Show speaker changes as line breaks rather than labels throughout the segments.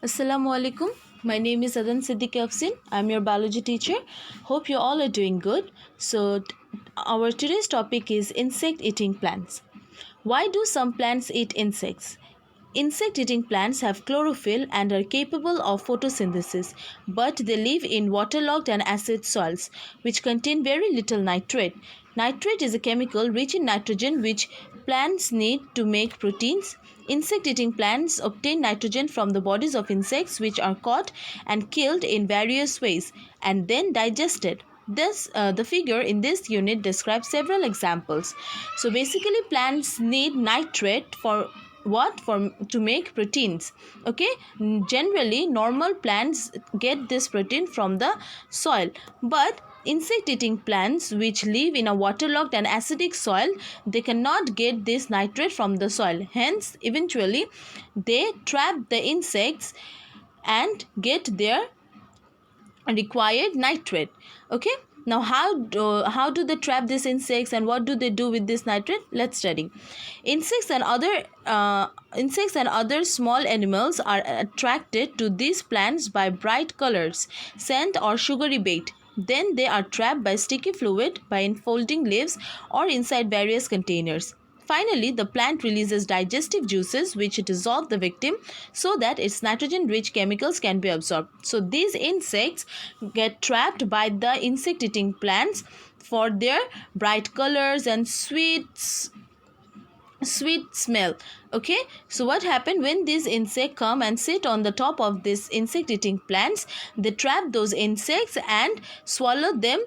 Assalamu alaikum. My name is Adan Siddiqui Afsin. I'm your biology teacher. Hope you all are doing good. Our today's topic is insect eating plants. Why do some plants eat insects? Insect eating plants have chlorophyll and are capable of photosynthesis, but they live in waterlogged and acid soils, which contain very little nitrate. Nitrate is a chemical rich in nitrogen which plants need to make proteins. Insect eating plants obtain nitrogen from the bodies of insects which are caught and killed in various ways and then digested. The figure in this unit describes several examples. So basically plants need nitrate for what? For to make proteins. Okay, generally normal plants get this protein from the soil, but insect eating plants which live in a waterlogged and acidic soil, they cannot get this nitrate from the soil. Hence eventually they trap the insects and get their required nitrate. Okay, now how do they trap these insects and what do they do with this nitrate? Let's study. Insects and other small animals are attracted to these plants by bright colors, scent or sugary bait. Then they are trapped by sticky fluid by enfolding leaves or inside various containers. Finally, the plant releases digestive juices which dissolve the victim so that its nitrogen-rich chemicals can be absorbed. So these insects get trapped by the insect-eating plants for their bright colors and sweet smell. Okay, so what happened when these insects come and sit on the top of this insect eating plants? They trap those insects and swallow them,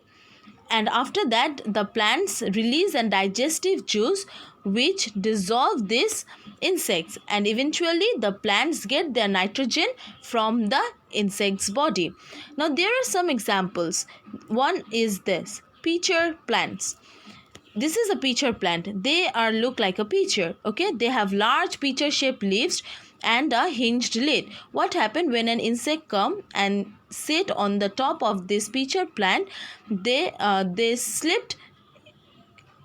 and after that the plants release a digestive juice which dissolve these insects, and eventually the plants get their nitrogen from the insect's body. Now there are some examples. One is this pitcher plants. This is a pitcher plant. They look like a pitcher. Okay, they have large pitcher shaped leaves and a hinged lid. What happened when an insect come and sit on the top of this pitcher plant? They slipped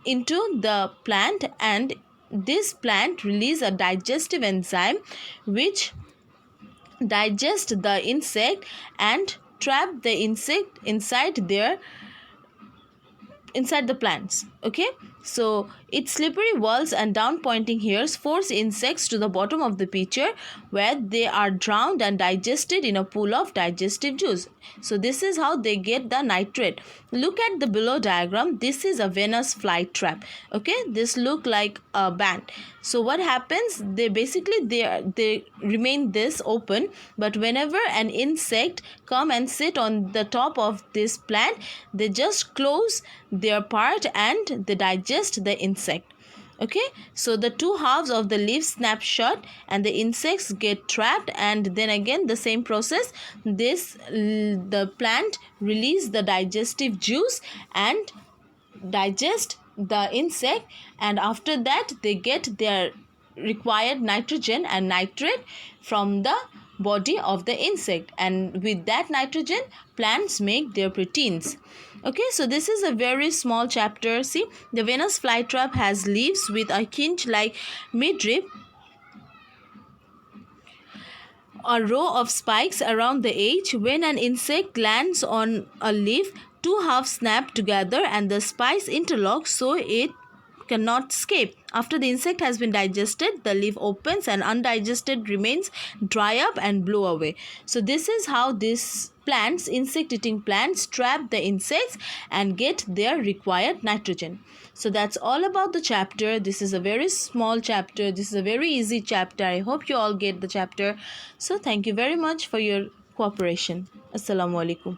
into the plant, and this plant release a digestive enzyme which digest the insect and trap the insect inside the plants. Okay, so its slippery walls and down pointing hairs force insects to the bottom of the pitcher where they are drowned and digested in a pool of digestive juice. So this is how they get the nitrate. Look at the below diagram. This is a Venus flytrap. Okay, this look like a band. So what happens? They remain this open, but whenever an insect come and sit on the top of this plant, they just close their part and they digest the insect. Okay, so the two halves of the leaf snap shut and the insects get trapped, and then again the same process. The plant release the digestive juice and digest the insect, and after that they get their required nitrogen and nitrate from the body of the insect, and with that nitrogen plants make their proteins. Okay, so this is a very small chapter. See, the Venus flytrap has leaves with a hinge like midrib, a row of spikes around the edge. When an insect lands on a leaf, two halves snap together and the spikes interlock so it cannot escape. After the insect has been digested, the leaf opens and undigested remains dry up and blow away. So this is how these plants, insect eating plants, trap the insects and get their required nitrogen. So that's all about the chapter. This is a very small chapter. This is a very easy chapter. I hope you all get the chapter. So thank you very much for your cooperation. Assalamu alaikum.